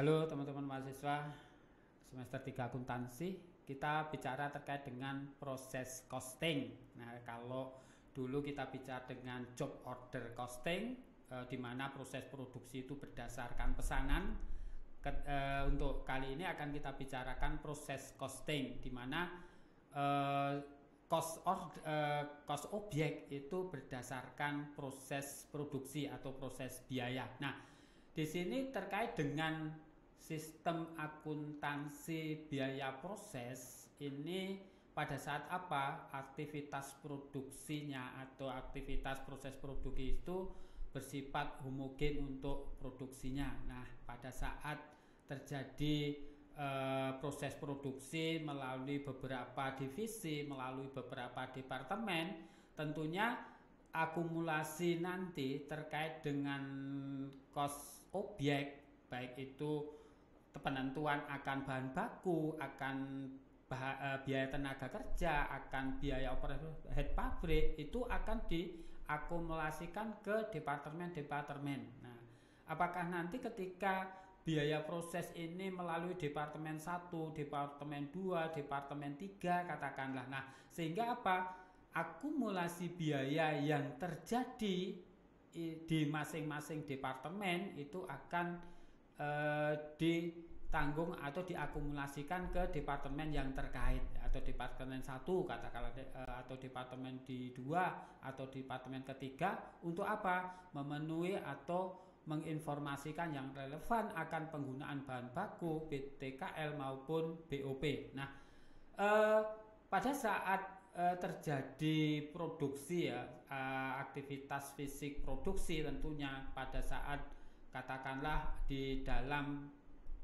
Halo teman-teman mahasiswa semester 3 akuntansi. Kita bicara terkait dengan proses costing. Nah, kalau dulu kita bicara dengan job order costing, di mana proses produksi itu berdasarkan pesanan. Untuk kali ini akan kita bicarakan proses costing, di mana cost objek itu berdasarkan proses produksi atau proses biaya. Nah, di sini terkait dengan sistem akuntansi biaya proses ini, pada saat apa aktivitas produksinya atau aktivitas proses produksi itu bersifat homogen untuk produksinya. Nah, pada saat terjadi proses produksi melalui beberapa divisi, melalui beberapa departemen, tentunya akumulasi nanti terkait dengan cost objek, baik itu penentuan akan bahan baku, akan biaya tenaga kerja, akan biaya overhead pabrik, itu akan diakumulasikan ke departemen-departemen. Nah, apakah nanti ketika biaya proses ini melalui departemen 1, departemen 2, departemen 3 katakanlah. Nah, sehingga apa? Akumulasi biaya yang terjadi di masing-masing departemen itu akan ditanggung atau diakumulasikan ke departemen yang terkait, atau departemen 1 katakanlah, atau departemen di 2 atau departemen ketiga. Untuk apa? Memenuhi atau menginformasikan yang relevan akan penggunaan bahan baku, BTKL maupun BOP. Nah, pada saat terjadi produksi ya, aktivitas fisik produksi, tentunya pada saat katakanlah di dalam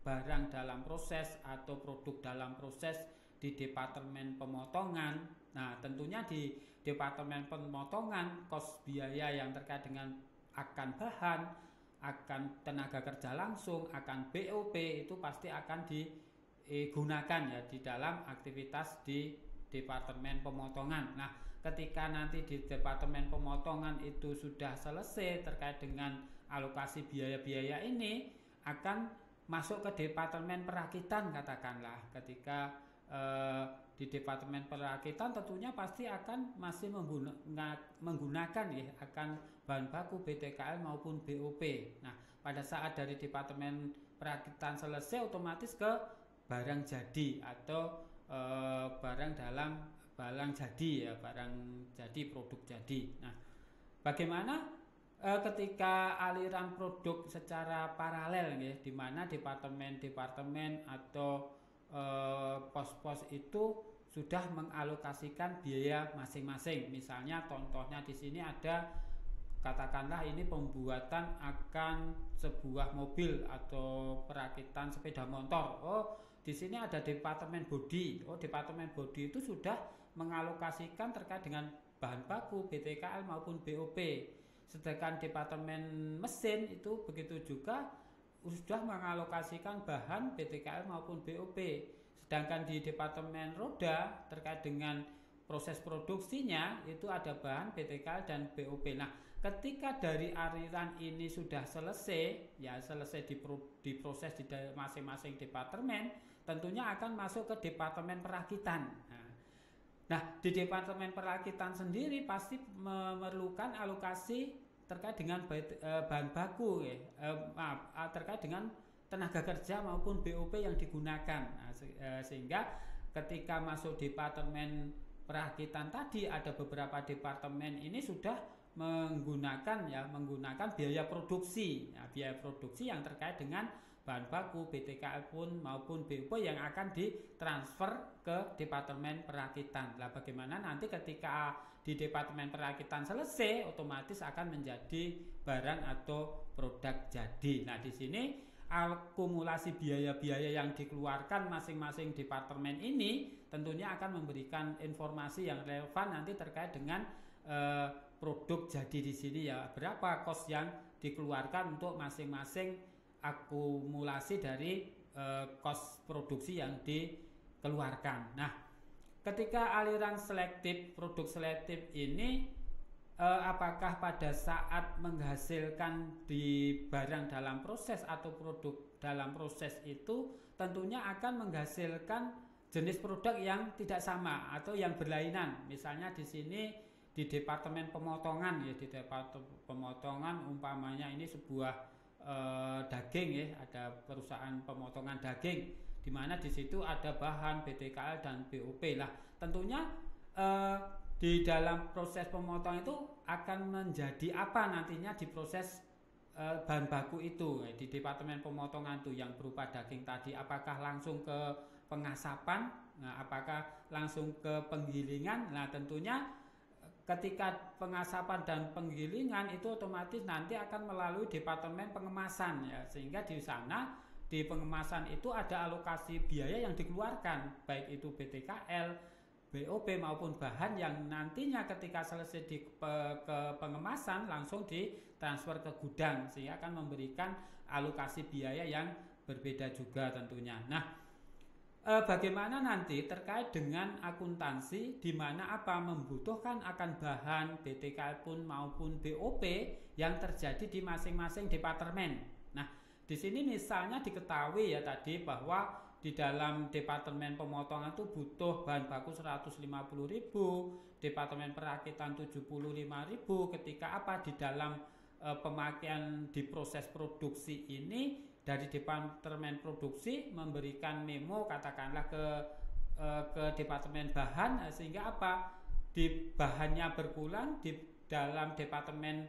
barang dalam proses atau produk dalam proses di departemen pemotongan. Nah, tentunya di departemen pemotongan kos biaya yang terkait dengan akan bahan, akan tenaga kerja langsung, akan BOP itu pasti akan digunakan ya di dalam aktivitas di departemen pemotongan. Nah, ketika nanti di departemen pemotongan itu sudah selesai terkait dengan alokasi biaya-biaya ini, akan masuk ke departemen perakitan katakanlah. Ketika di departemen perakitan tentunya pasti akan masih menggunakan ya akan bahan baku BTKL maupun BOP. Nah, pada saat dari departemen perakitan selesai, otomatis ke barang jadi atau barang jadi ya, barang jadi, produk jadi. Nah, bagaimana ketika aliran produk secara paralel ya, di mana departemen-departemen atau pos-pos itu sudah mengalokasikan biaya masing-masing. Misalnya contohnya di sini ada, katakanlah ini pembuatan akan sebuah mobil atau perakitan sepeda motor. Oh, di sini ada departemen bodi. Oh, departemen bodi itu sudah mengalokasikan terkait dengan bahan baku BTKL maupun BOP. Sedangkan departemen mesin itu begitu juga sudah mengalokasikan bahan BTKL maupun BOP. Sedangkan di departemen roda terkait dengan proses produksinya itu ada bahan BTKL dan BOP. Nah, ketika dari aliran ini sudah selesai, ya selesai diproses di masing-masing departemen, tentunya akan masuk ke departemen perakitan. Nah, di departemen perakitan sendiri pasti memerlukan alokasi terkait dengan bahan baku, terkait dengan tenaga kerja maupun BOP yang digunakan. Nah, sehingga ketika masuk departemen perakitan tadi, ada beberapa departemen ini sudah menggunakan biaya produksi, ya, biaya produksi yang terkait dengan bahan baku BTKL pun maupun BOP yang akan ditransfer ke departemen perakitan. Lah, bagaimana nanti ketika di departemen perakitan selesai, otomatis akan menjadi barang atau produk jadi. Nah, di sini akumulasi biaya-biaya yang dikeluarkan masing-masing departemen ini tentunya akan memberikan informasi yang relevan nanti terkait dengan produk jadi di sini ya, berapa kos yang dikeluarkan untuk masing-masing akumulasi dari kos produksi yang dikeluarkan. Nah, ketika aliran selektif, produk selektif ini apakah pada saat menghasilkan di barang dalam proses atau produk dalam proses itu tentunya akan menghasilkan jenis produk yang tidak sama atau yang berlainan. Misalnya di sini di departemen pemotongan ya, di departemen pemotongan umpamanya ini sebuah daging ya, ada perusahaan pemotongan daging di mana di situ ada bahan BTKL dan BOP lah. Tentunya di dalam proses pemotongan itu akan menjadi apa nantinya di proses bahan baku itu di departemen pemotongan itu yang berupa daging tadi, apakah langsung ke pengasapan, nah, apakah langsung ke penggilingan. Nah tentunya ketika pengasapan dan penggilingan itu otomatis nanti akan melalui departemen pengemasan ya, sehingga di sana di pengemasan itu ada alokasi biaya yang dikeluarkan, baik itu BTKL, BOP maupun bahan yang nantinya ketika selesai ke pengemasan langsung ditransfer ke gudang, sehingga akan memberikan alokasi biaya yang berbeda juga tentunya. Nah, bagaimana nanti terkait dengan akuntansi di mana apa membutuhkan akan bahan BTKL pun maupun BOP yang terjadi di masing-masing departemen. Nah, di sini misalnya diketahui ya tadi bahwa di dalam departemen pemotongan itu butuh bahan baku 150.000, departemen perakitan 75.000. Ketika apa di dalam pemakaian di proses produksi ini dari departemen produksi memberikan memo katakanlah ke departemen bahan, sehingga apa di bahannya berkurang, di dalam departemen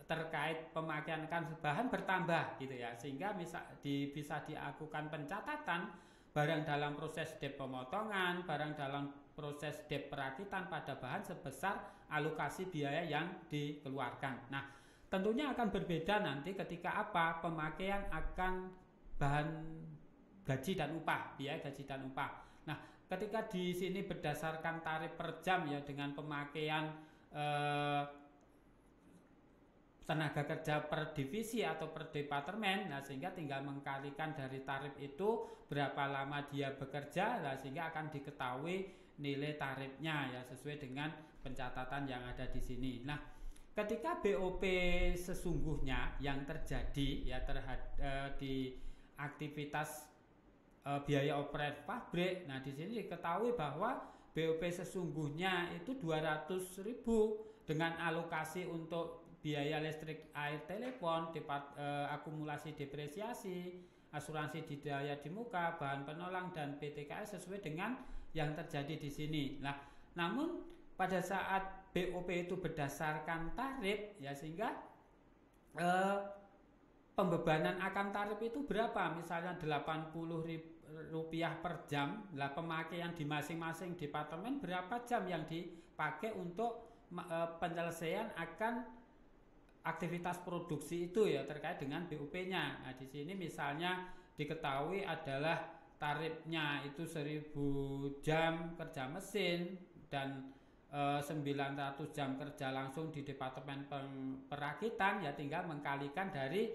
terkait pemakaian bahan bertambah gitu ya, sehingga bisa dilakukan pencatatan barang dalam proses dep pemotongan, barang dalam proses dep perakitan pada bahan sebesar alokasi biaya yang dikeluarkan. Nah, tentunya akan berbeda nanti ketika apa pemakaian akan bahan gaji dan upah, biaya gaji dan upah. Nah, ketika di sini berdasarkan tarif per jam ya dengan pemakaian tenaga kerja per divisi atau per departemen, nah sehingga tinggal mengkalikan dari tarif itu berapa lama dia bekerja, nah sehingga akan diketahui nilai tarifnya ya sesuai dengan pencatatan yang ada di sini. Nah, ketika BOP sesungguhnya yang terjadi ya di aktivitas biaya operasi pabrik, nah di sini diketahui bahwa BOP sesungguhnya itu 200.000 dengan alokasi untuk biaya listrik, air, telepon, akumulasi depresiasi, asuransi di daya di muka, bahan penolong dan BTKL sesuai dengan yang terjadi di sini. Nah, namun pada saat BOP itu berdasarkan tarif ya sehingga pembebanan akan tarif itu berapa? Misalnya Rp80.000 per jam. Lah pemakaian di masing-masing departemen berapa jam yang dipakai untuk penyelesaian akan aktivitas produksi itu ya terkait dengan BOP-nya. Nah, di sini misalnya diketahui adalah tarifnya itu 1.000 jam kerja mesin dan 900 jam kerja langsung di departemen perakitan, ya tinggal mengkalikan dari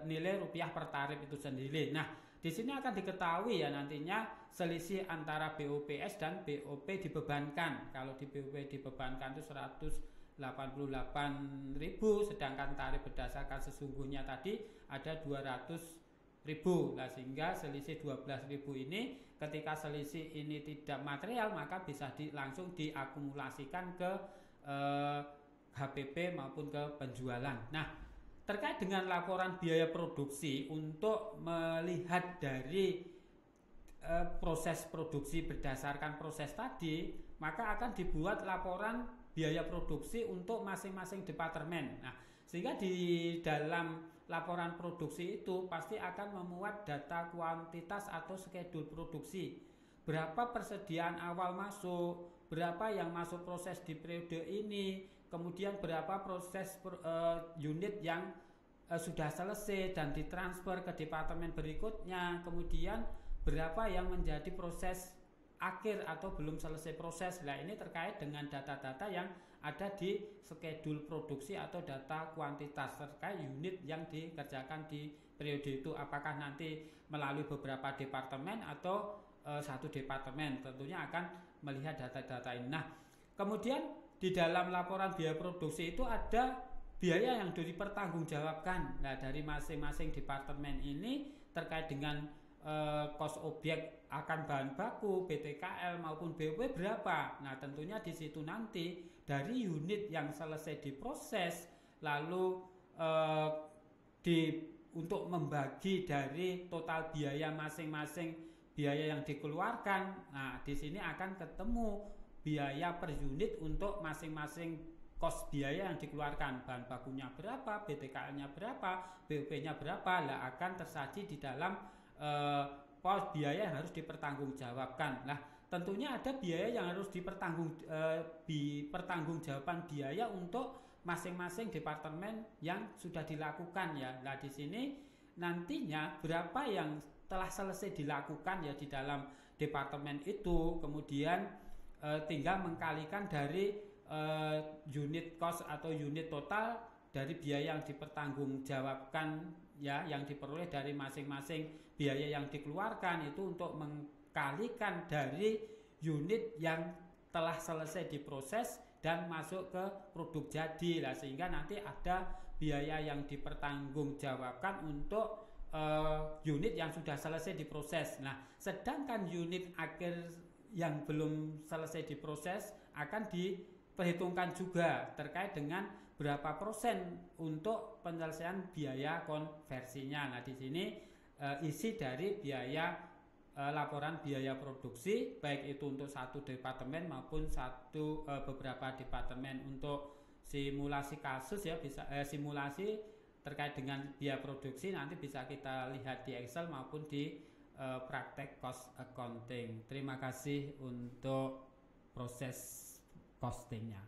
nilai rupiah per tarif itu sendiri. Nah, di sini akan diketahui ya nantinya selisih antara BOPS dan BOP dibebankan. Kalau di BOP dibebankan itu 188.000, sedangkan tarif berdasarkan sesungguhnya tadi ada 200.000. Nah, sehingga selisih 12.000 ini ketika selisih ini tidak material maka bisa langsung diakumulasikan ke HPP maupun ke penjualan. Nah, terkait dengan laporan biaya produksi untuk melihat dari proses produksi berdasarkan proses tadi, maka akan dibuat laporan biaya produksi untuk masing-masing departemen. Nah, sehingga di dalam laporan produksi itu pasti akan memuat data kuantitas atau schedule produksi. Berapa persediaan awal masuk, berapa yang masuk proses di periode ini, kemudian berapa proses unit yang sudah selesai dan ditransfer ke departemen berikutnya, kemudian berapa yang menjadi proses akhir atau belum selesai proses. Nah, ini terkait dengan data-data yang ada di schedule produksi atau data kuantitas terkait unit yang dikerjakan di periode itu, apakah nanti melalui beberapa departemen atau satu departemen. Tentunya akan melihat data-data ini. Nah, kemudian di dalam laporan biaya produksi itu ada biaya yang dipertanggungjawabkan. Nah, dari masing-masing departemen ini terkait dengan kos objek akan bahan baku, BTKL maupun BOP berapa. Nah, tentunya di situ nanti dari unit yang selesai diproses lalu untuk membagi dari total biaya masing-masing biaya yang dikeluarkan. Nah, di sini akan ketemu biaya per unit untuk masing-masing kos biaya yang dikeluarkan. Bahan bakunya berapa, BTKL-nya berapa, BOP-nya berapa, lah akan tersaji di dalam pos biaya yang harus dipertanggungjawabkan. Nah, tentunya ada biaya yang harus dipertanggungjawabkan biaya untuk masing-masing departemen yang sudah dilakukan ya. Nah, di sini nantinya berapa yang telah selesai dilakukan ya di dalam departemen itu, kemudian tinggal mengkalikan dari unit cost atau unit total dari biaya yang dipertanggungjawabkan ya, yang diperoleh dari masing-masing biaya yang dikeluarkan itu untuk mengkalikan dari unit yang telah selesai diproses dan masuk ke produk jadi lah, sehingga nanti ada biaya yang dipertanggungjawabkan untuk unit yang sudah selesai diproses. Nah, sedangkan unit akhir yang belum selesai diproses akan diperhitungkan juga terkait dengan berapa persen untuk penyelesaian biaya konversinya. Nah, di sini isi dari biaya laporan biaya produksi baik itu untuk satu departemen maupun beberapa departemen. Untuk simulasi kasus ya, bisa simulasi terkait dengan biaya produksi nanti bisa kita lihat di Excel maupun di praktek cost accounting. Terima kasih untuk proses costingnya.